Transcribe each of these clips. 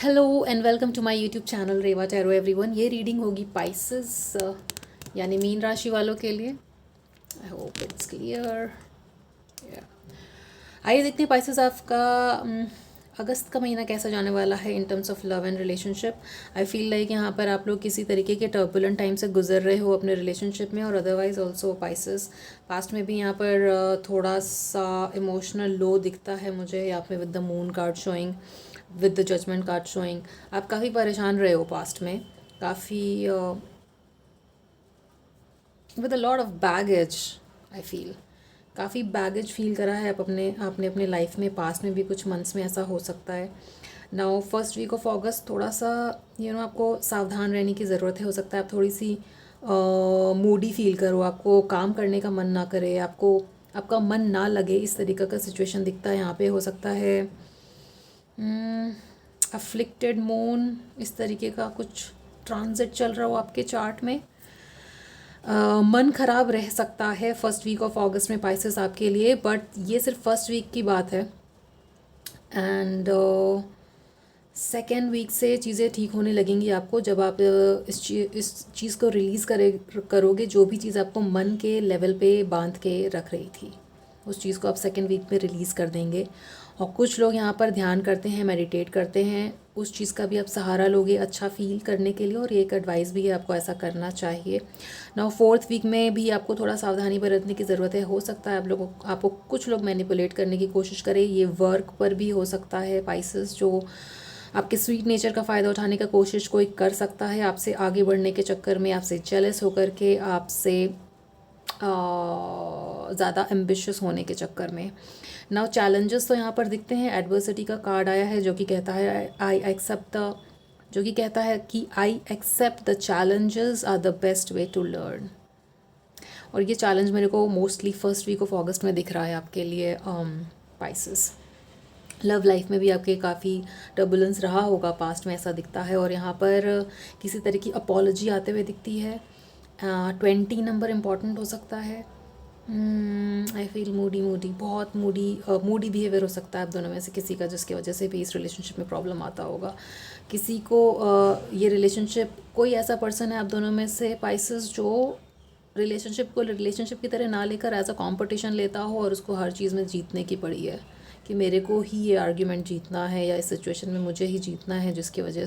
Hello and welcome to my YouTube channel Reva tarot everyone. ये reading होगी Pisces यानी मीन राशि वालों के लिए। I hope it's clear. आइए देखते हैं पाइसेस आपका अगस्त का महीना कैसा जाने वाला है in terms of love and relationship. I feel like यहाँ पर आप लोग किसी तरीके के टर्बुलेंट टाइम से गुजर रहे हो अपने रिलेशनशिप में, और अदरवाइज ऑल्सो पाइसेस पास्ट में भी यहाँ पर थोड़ा सा इमोशनल लो दिखता है मुझे यहाँ पे, with the moon card showing, with the judgement card showing. आप काफ़ी परेशान रहे हो पास्ट में, काफ़ी with a lot of baggage. I feel काफ़ी बैगेज फील करा है आपने अपने लाइफ में। पास्ट में भी कुछ मंथ्स में ऐसा हो सकता है। Now first week of August थोड़ा सा आपको सावधान रहने की ज़रूरत है। हो सकता है आप थोड़ी सी मूडी फील करो, आपको काम करने का मन ना करे, आपका मन ना लगे, इस तरीके का सिचुएशन दिखता है यहाँ पे। हो सकता है अफ्लिक्टेड मून, इस तरीके का कुछ ट्रांजिट चल रहा हो आपके चार्ट में। मन खराब रह सकता है फर्स्ट वीक ऑफ अगस्त में पाइसेस आपके लिए, बट ये सिर्फ फर्स्ट वीक की बात है। एंड सेकेंड वीक से चीज़ें ठीक होने लगेंगी आपको, जब आप इस चीज़ को रिलीज़ करोगे। जो भी चीज़ आपको मन के लेवल पे बांध के रख रही थी, उस चीज़ को आप सेकेंड वीक में रिलीज़ कर देंगे। और कुछ लोग यहाँ पर ध्यान करते हैं, मेडिटेट करते हैं, उस चीज़ का भी आप सहारा लोगे अच्छा फील करने के लिए, और ये एक एडवाइस भी है, आपको ऐसा करना चाहिए। नाउ फोर्थ वीक में भी आपको थोड़ा सावधानी बरतने की ज़रूरत है। हो सकता है आपको कुछ लोग मैनिपुलेट करने की कोशिश करें। ये वर्क पर भी हो सकता है पाइसेस, जो आपके स्वीट नेचर का फ़ायदा उठाने का कोशिश कोई कर सकता है आपसे आगे बढ़ने के चक्कर में, आपसे जेलस होकर के, आपसे ज़्यादा एम्बिशियस होने के चक्कर में। नाउ चैलेंजेस तो यहाँ पर दिखते हैं। एडवर्सिटी का कार्ड आया है जो कि कहता है I accept the challenges are the best way to learn. और ये चैलेंज मेरे को mostly first week of August में दिख रहा है आपके लिए पाइसेस। लव लाइफ में भी आपके काफ़ी टर्बुलेंस रहा होगा पास्ट में, ऐसा दिखता है। और यहाँ पर किसी तरह की अपॉलॉजी आते हुए दिखती है। 20 नंबर इम्पॉर्टेंट हो सकता है। आई फील मूडी बहुत मूडी बिहेवियर हो सकता है आप दोनों में से किसी का, जिसकी वजह से भी इस रिलेशनशिप में प्रॉब्लम आता होगा। किसी को ये रिलेशनशिप, कोई ऐसा पर्सन है आप दोनों में से पाइसेस जो रिलेशनशिप की तरह ना लेकर एज अ कॉम्पिटिशन लेता हो, और उसको हर चीज़ में जीतने की पड़ी है कि मेरे को ही ये आर्ग्यूमेंट जीतना है, या इस सिचुएशन में मुझे ही जीतना है, जिसकी वजह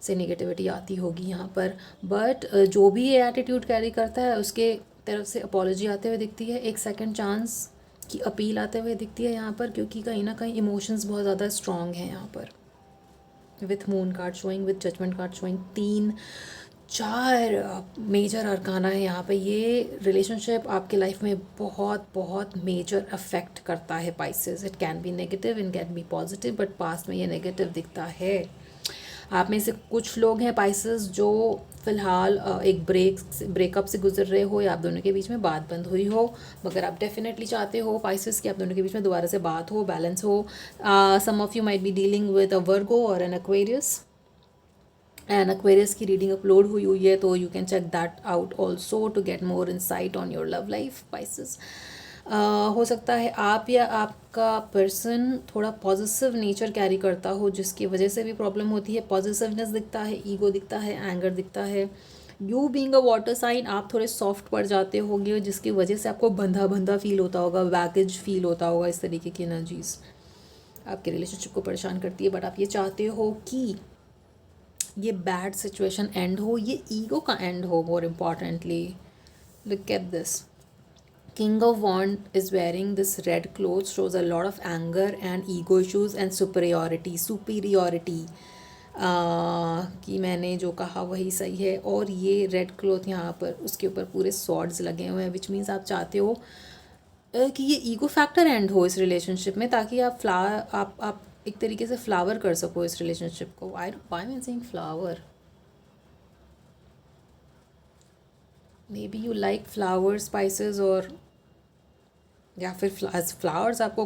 से नेगेटिविटी आती होगी यहाँ पर। बट जो भी ये एटीट्यूड कैरी करता है, उसके तरफ से अपॉलॉजी आते हुए दिखती है, एक सेकंड चांस की अपील आते हुए दिखती है यहाँ पर, क्योंकि कहीं ना कहीं इमोशंस बहुत ज़्यादा स्ट्रॉन्ग हैं यहाँ पर। With moon card showing, with judgement card showing, 4 major arcana है यहाँ पे। ये रिलेशनशिप आपके लाइफ में बहुत बहुत मेजर अफेक्ट करता है Pisces. It can be negative, it can be positive, but past में ये नेगेटिव दिखता है। आप में से कुछ लोग हैं पाइसेस जो फ़िलहाल एक ब्रेकअप से गुजर रहे हो, या आप दोनों के बीच में बात बंद हुई हो, मगर आप डेफिनेटली चाहते हो पाइसेस कि आप दोनों के बीच में दोबारा से बात हो, बैलेंस हो। Some of you might be dealing with a Virgo or an Aquarius. And Aquarius की रीडिंग अपलोड हुई है, तो you can check that out also to get more insight on your love life Pisces. हो सकता है आप या आपका पर्सन थोड़ा पॉजिटिव नेचर कैरी करता हो, जिसकी वजह से भी प्रॉब्लम होती है। पॉजिटिवनेस दिखता है, ईगो दिखता है, एंगर दिखता है। You being a water sign, आप थोड़े सॉफ्ट पड़ जाते होंगे, जिसकी वजह से आपको बंधा बंधा फील होता होगा, बैगेज फील होता होगा। इस तरीके की एनर्जीज आपके रिलेशनशिप को परेशान करती है। बट आप ये चाहते हो कि ये बैड सिचुएशन एंड हो, ये ईगो का एंड हो। More importantly, look at this. King of Wand is wearing this red clothes, shows a lot of anger and ego issues and superiority कि मैंने जो कहा वही सही है। और ये रेड क्लॉथ यहाँ पर, उसके ऊपर पूरे सॉर्ड्स लगे हुए हैं, विच मीन्स आप चाहते हो कि ये ईगो फैक्टर एंड हो इस रिलेशनशिप में, ताकि आप एक तरीके से फ्लावर कर सको इस रिलेशनशिप को। I don't why I am saying flower, may be you like flower spices, और या फिर फ्लावर्स आपको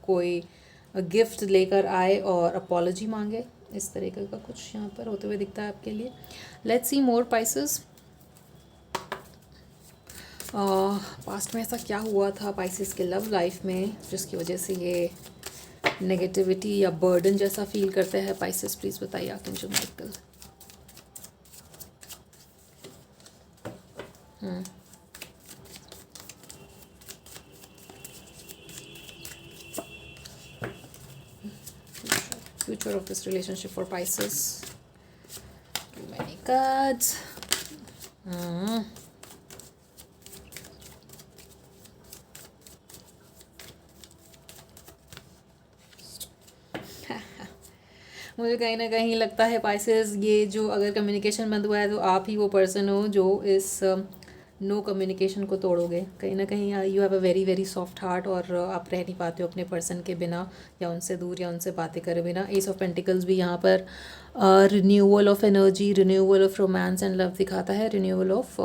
कोई गिफ्ट लेकर आए और अपॉलॉजी मांगे, इस तरीके का कुछ यहाँ पर होते हुए दिखता है आपके लिए। Let's see more Pisces. Past में ऐसा क्या हुआ था पाइसेस के लव लाइफ में, जिसकी वजह से ये नेगेटिविटी या बर्डन जैसा फील करते हैं पाइसेस? प्लीज़ बताइए archangel Michael. Future of this relationship for Pisces. Too many cards. मुझे कहीं ना कहीं लगता है पाइसेस, ये जो अगर कम्युनिकेशन बंद हुआ है तो आप ही वो पर्सन हो जो इस नो कम्युनिकेशन को तोड़ोगे। कहीं ना कहीं you have a very very soft heart और आप रह नहीं पाते हो अपने पर्सन के बिना, या उनसे दूर, या उनसे बातें करे बिना। एस ऑफ पेंटिकल्स भी यहाँ पर renewal of energy, renewal of romance and love दिखाता है, रिन्यूअल ऑफ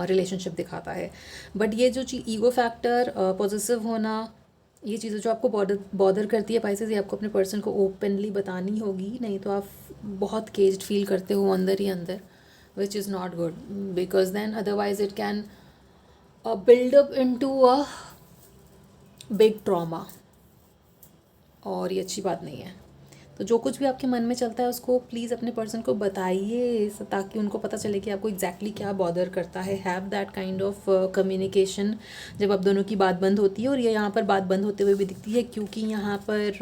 रिलेशनशिप दिखाता है। बट ये जो ईगो फैक्टर, पॉजिटिव होना, ये चीज़ें जो आपको बॉदर करती है पाइसेस, ये आपको अपने पर्सन को ओपनली बतानी होगी, नहीं तो आप बहुत केज्ड फील करते हो अंदर ही अंदर, which is not good, because then otherwise it can build up into a big trauma, और ये अच्छी बात नहीं है। तो जो कुछ भी आपके मन में चलता है उसको प्लीज़ अपने पर्सन को बताइए, ताकि उनको पता चले कि आपको एग्जैक्टली क्या बॉदर करता है। Have that kind of communication जब आप दोनों की बात बंद होती है। और ये यहाँ पर बात बंद होते हुए भी दिखती है, क्योंकि यहाँ पर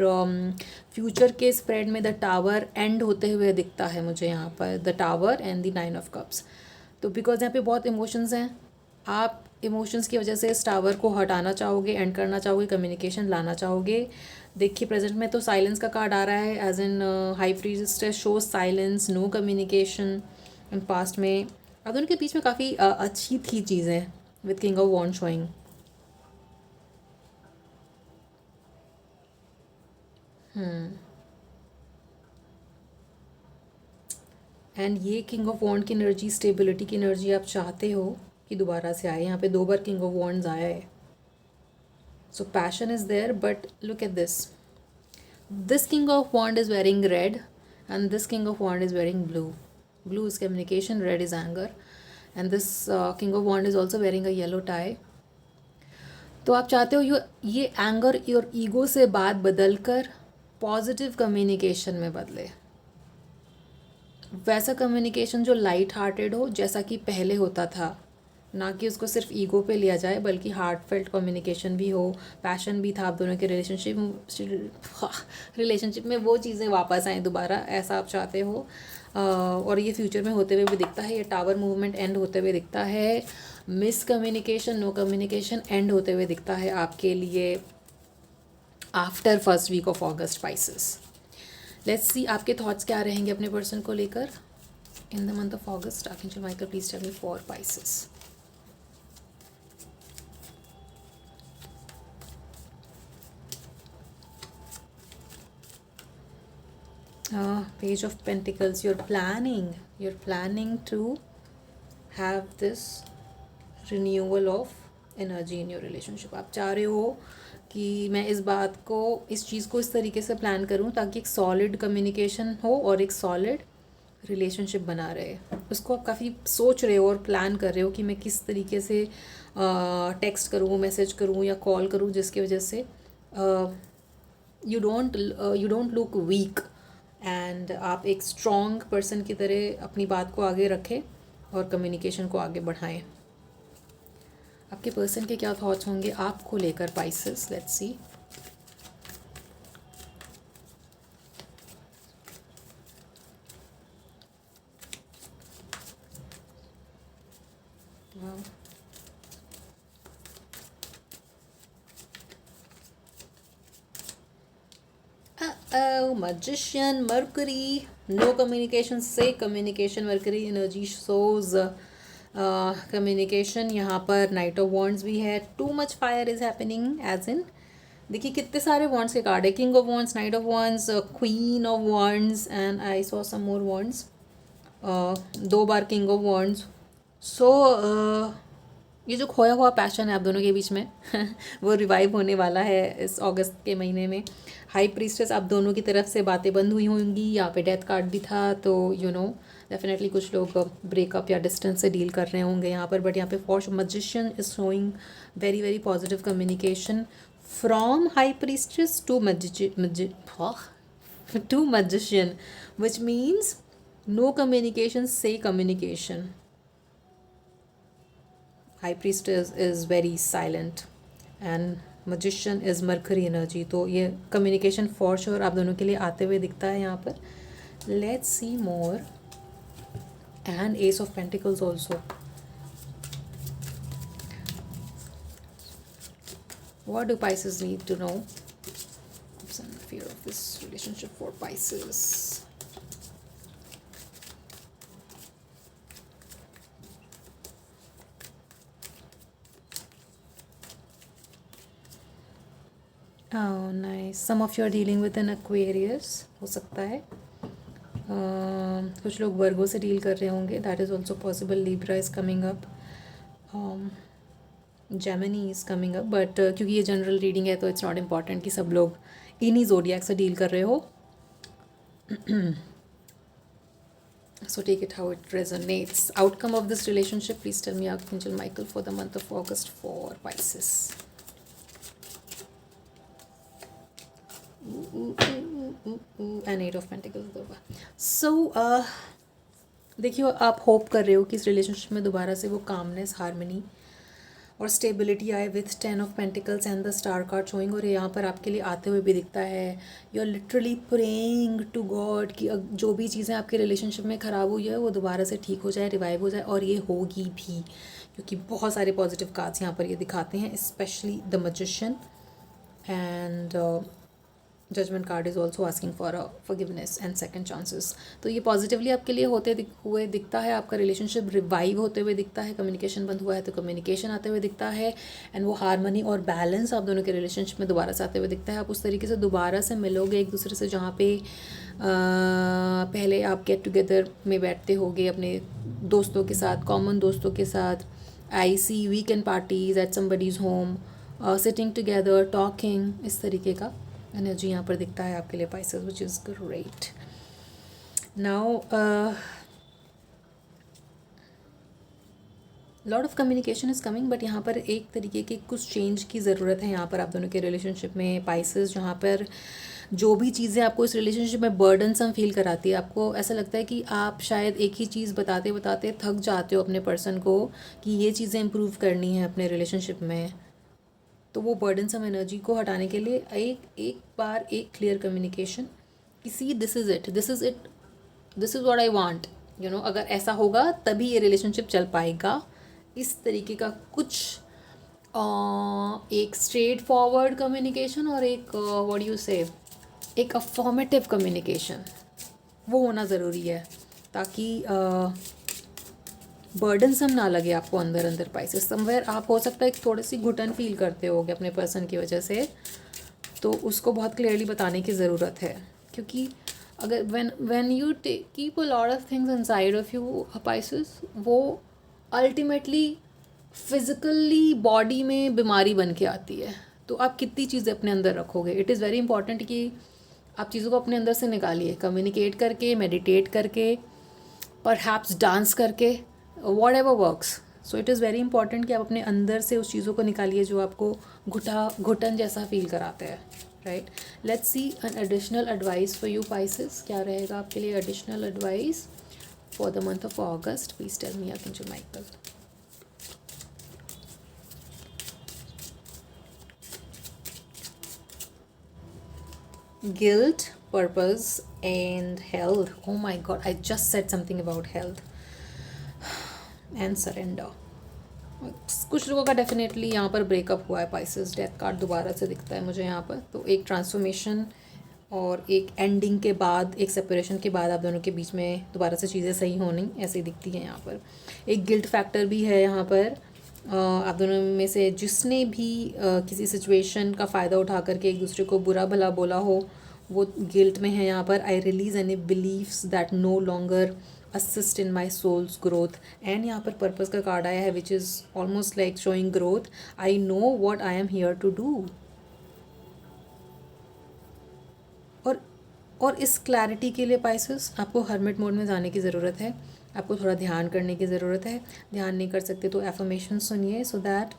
फ्यूचर के स्प्रेड में द टावर एंड होते हुए दिखता है मुझे यहाँ पर, the tower and the 9 of cups. तो बिकॉज यहाँ पे बहुत इमोशंस हैं, आप इमोशंस की वजह से इस टावर को हटाना चाहोगे, एंड करना चाहोगे, कम्युनिकेशन लाना चाहोगे। देखिए प्रेजेंट में तो साइलेंस का कार्ड आ रहा है, as in high priestess shows silence, no communication. And past में अब उनके बीच में काफ़ी अच्छी थी चीज़ें, with king of wand showing. And ये किंग ऑफ वॉन्ड की एनर्जी, स्टेबिलिटी की एनर्जी आप चाहते हो कि दोबारा से आए। यहाँ पे 2 बार किंग ऑफ वॉन्ड्स आया है। So passion is there, but look at this, this king of wand is wearing red and this king of wand is wearing blue is communication, red is anger, and this king of wand is also wearing a yellow tie. तो आप चाहते हो ये anger और ego से बात बदल कर पॉजिटिव कम्युनिकेशन में बदले, वैसा कम्युनिकेशन जो लाइट हार्टेड हो, जैसा कि पहले होता था, ना कि उसको सिर्फ ईगो पे लिया जाए, बल्कि हार्ट फेल्ट कम्युनिकेशन भी हो, पैशन भी था आप दोनों के रिलेशनशिप में वो चीज़ें वापस आएँ दोबारा, ऐसा आप चाहते हो। और ये फ्यूचर में होते हुए भी दिखता है। ये टावर मूवमेंट एंड होते हुए दिखता है, miscommunication, no communication and होते हुए दिखता है आपके लिए after first week of August Pisces. Let's see आपके थॉट्स क्या रहेंगे अपने पर्सन को लेकर in the month of August. Archangel Michael please tell me for Pisces. Page of Pentacles, you're planning to have this renewal of energy in your relationship। आप चाह रहे हो कि मैं इस बात को, इस चीज़ को इस तरीके से प्लान करूं ताकि एक सॉलिड कम्युनिकेशन हो और एक सॉलिड रिलेशनशिप बना रहे। उसको आप काफ़ी सोच रहे हो और प्लान कर रहे हो कि मैं किस तरीके से टेक्स्ट करूँ, मैसेज करूँ या कॉल करूँ, जिसकी वजह से you don't look weak, and आप एक स्ट्रॉन्ग पर्सन की तरह अपनी बात को आगे रखें और कम्युनिकेशन को आगे बढ़ाएं। आपके पर्सन के क्या थॉट्स होंगे आपको लेकर Pisces? Let's C. Magician, Mercury, no communication से communication, Mercury energy shows communication। यहाँ पर Knight of Wands भी है, too much fire is happening, as in देखिए कितने सारे wands के कार्ड है, King of Wands, Knight of Wands, Queen of Wands, and I saw some more wands, 2 bar King of Wands। So ये जो खोया हुआ पैशन है आप दोनों के बीच में वो रिवाइव होने वाला है इस अगस्त के महीने में। हाई प्रीस्टेस, आप दोनों की तरफ से बातें बंद हुई होंगी, यहाँ पे डेथ कार्ड भी था, तो यू नो डेफिनेटली कुछ लोग ब्रेकअप या डिस्टेंस से डील कर रहे होंगे यहाँ पर। बट यहाँ पे for magician is showing very very positive communication, From high priestess to to magician, which means no communication, say communication. High priestess is very silent and magician is Mercury energy. तो ये communication for sure आप दोनों के लिए आते हुए दिखता है यहाँ पर. Let's see more. And Ace of Pentacles also. What do Pisces need to know? Hopes and fear of this relationship for Pisces. Oh nice. Some of you are dealing with an Aquarius. हो सकता है. कुछ लोग वर्गो से deal कर रहे होंगे. That is also possible. Libra is coming up. Gemini is coming up. But क्योंकि ये जनरल रीडिंग है तो इट्स नॉट इम्पॉर्टेंट कि सब लोग इन्हीं जोडियाक से डील कर रहे हो. So take it how it resonates. Outcome of this relationship, please tell me, Archangel Michael, for the month of August for Pisces. And Eight of Pentacles. So देखियो, आप होप कर रहे हो कि इस रिलेशनशिप में दोबारा से वो कामनेस, हारमनी और स्टेबिलिटी आए with 10 of pentacles and the star card showing. और यहाँ पर आपके लिए आते हुए भी दिखता है. You are literally praying to God कि जो भी चीज़ें आपके रिलेशनशिप में ख़राब हुई है वो दोबारा से ठीक हो जाए, रिवाइव हो जाए. और ये होगी भी, क्योंकि बहुत सारे पॉजिटिव कार्ड्स यहाँ पर ये दिखाते हैं, specially the magician. And judgement card is also asking for forgiveness and second chances. तो ये पॉजिटिवली आपके लिए होते हुए दिखता है. आपका रिलेशनशिप रिवाइव होते हुए दिखता है. कम्युनिकेशन बंद हुआ है तो कम्युनिकेशन आते हुए दिखता है. एंड वो हारमनी और बैलेंस आप दोनों के रिलेशनशिप में दोबारा से आते हुए दिखता है. आप उस तरीके से दोबारा से मिलोगे एक दूसरे से जहाँ पे पहले आप गेट टुगेदर में बैठते होगे अपने दोस्तों के साथ, कॉमन दोस्तों के साथ. I see weekend parties at somebody's home, sitting together, talking, इस तरीके का एनर्जी यहाँ पर दिखता है आपके लिए Pisces, which is great. Now lot of communication is coming, but यहाँ पर एक तरीके की कुछ चेंज की ज़रूरत है यहाँ पर आप दोनों के रिलेशनशिप में पाइसेस. जहाँ पर जो भी चीज़ें आपको इस रिलेशनशिप में बर्डनसम फील कराती है, आपको ऐसा लगता है कि आप शायद एक ही चीज़ बताते बताते थक जाते हो अपने पर्सन को कि ये चीज़ें इम्प्रूव करनी है अपने रिलेशनशिप में. तो वो बर्डनसम एनर्जी को हटाने के लिए एक बार एक क्लियर कम्युनिकेशन कि see this is it, this is it, this is what I want, you know. अगर ऐसा होगा तभी ये रिलेशनशिप चल पाएगा. इस तरीके का कुछ एक स्ट्रेट फॉरवर्ड कम्युनिकेशन और एक व्हाट यू से एक अफॉर्मेटिव कम्युनिकेशन, वो होना ज़रूरी है ताकि बर्डनसम ना लगे आपको अंदर अंदर. पाइसेस समवेयर आप हो सकता है थोड़ी सी घुटन फील करते होगे अपने पर्सन की वजह से, तो उसको बहुत क्लियरली बताने की ज़रूरत है. क्योंकि अगर when you keep a lot of things inside of you Pisces, वो अल्टीमेटली फिज़िकली बॉडी में बीमारी बन के आती है. तो आप कितनी चीज़ें अपने अंदर रखोगे. इट इज़ वेरी इंपॉर्टेंट कि आप चीज़ों को अपने अंदर से निकालिए, कम्युनिकेट करके, मेडिटेट करके, परहैप्स डांस करके, whatever works. So it is very important कि आप अपने अंदर से उस चीज़ों को निकालिए जो आपको घुटन जैसा फील कराते हैं. Right. Let's see an additional advice for you Pisces. क्या रहेगा आपके लिए additional advice for the month of August? Please tell me, archangel Michael. Guilt, purpose and health. Oh my god, I just said something about health. And surrender. कुछ लोगों का definitely यहाँ पर breakup हुआ है पाइसेस. डेथ कार्ड दोबारा से दिखता है मुझे यहाँ पर. तो एक ट्रांसफॉर्मेशन और एक एंडिंग के बाद, एक सेपरेशन के बाद आप दोनों के बीच में दोबारा से चीज़ें सही होनी ऐसी दिखती हैं यहाँ पर. एक गिल्ट फैक्टर भी है यहाँ पर. आप दोनों में से जिसने भी किसी सिचुएशन का फ़ायदा उठा करके एक दूसरे को बुरा भला बोला हो, वो गिल्ट में है यहाँ पर. I release any beliefs that no longer assist in my soul's growth. And यहाँ पर पर्पस का कार्ड आया है which is almost like showing growth. I know what I am here to do. और इस क्लैरिटी के लिए पाइसेस आपको हर्मिट मोड में जाने की ज़रूरत है. आपको थोड़ा ध्यान करने की ज़रूरत है. ध्यान नहीं कर सकते तो एफर्मेशन सुनिए, सो दैट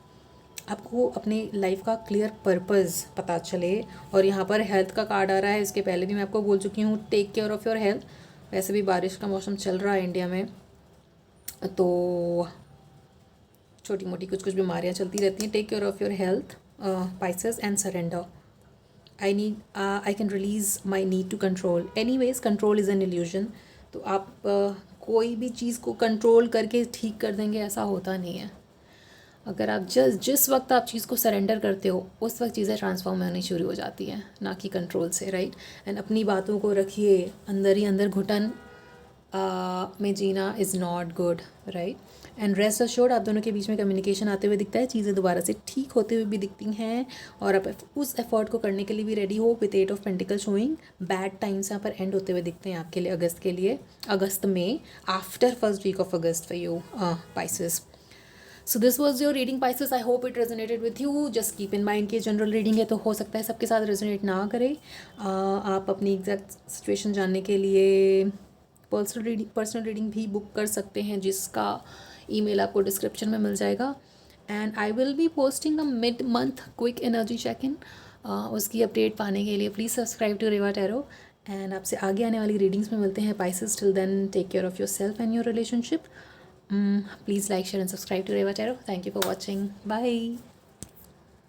आपको अपने लाइफ का क्लियर पर्पस पता चले। और यहाँ पर हेल्थ का कार्ड आ रहा है, इसके पहले भी मैं आपको बोल चुकी हूँ, take care of your health. वैसे भी बारिश का मौसम चल रहा है इंडिया में, तो छोटी मोटी कुछ कुछ बीमारियाँ चलती रहती हैं। Take care of your health Pisces and surrender. I can release my need to control. Anyways control is an illusion. तो आप कोई भी चीज़ को कंट्रोल करके ठीक कर देंगे, ऐसा होता नहीं है। अगर आप जिस वक्त आप चीज़ को सरेंडर करते हो, उस वक्त चीज़ें ट्रांसफॉर्म होनी शुरू हो जाती हैं, ना कि कंट्रोल से, राइट। एंड अपनी बातों को रखिए अंदर ही अंदर, घुटन में जीना is not good, right. And rest assured, आप दोनों के बीच में कम्युनिकेशन आते हुए दिखता है, चीज़ें दोबारा से ठीक होते हुए भी दिखती हैं, और आप उस एफर्ट को करने के लिए भी रेडी हो। With 8 of pentacle showing, bad times यहाँ पर एंड होते हुए दिखते हैं आपके लिए अगस्त के लिए, अगस्त में, after first week of August for you Pisces. So this was your reading, Pisces. I hope it resonated with you. Just keep in mind कि जनरल रीडिंग है, तो हो सकता है सबके साथ रेजोनेट ना करे। आप अपनी एग्जैक्ट सिचुएशन जानने के लिए पर्सनल रीडिंग भी बुक कर सकते हैं, जिसका ईमेल आपको डिस्क्रिप्शन में मिल जाएगा। And I will be posting a mid month quick energy check in. उसकी अपडेट पाने के लिए please subscribe to Reva tarot. एंड आपसे आगे आने वाली रीडिंग्स में मिलते हैं Pisces। Till then, take care of yourself and your relationship. Please like, share and subscribe to Reva Tarot. Thank you for watching. Bye.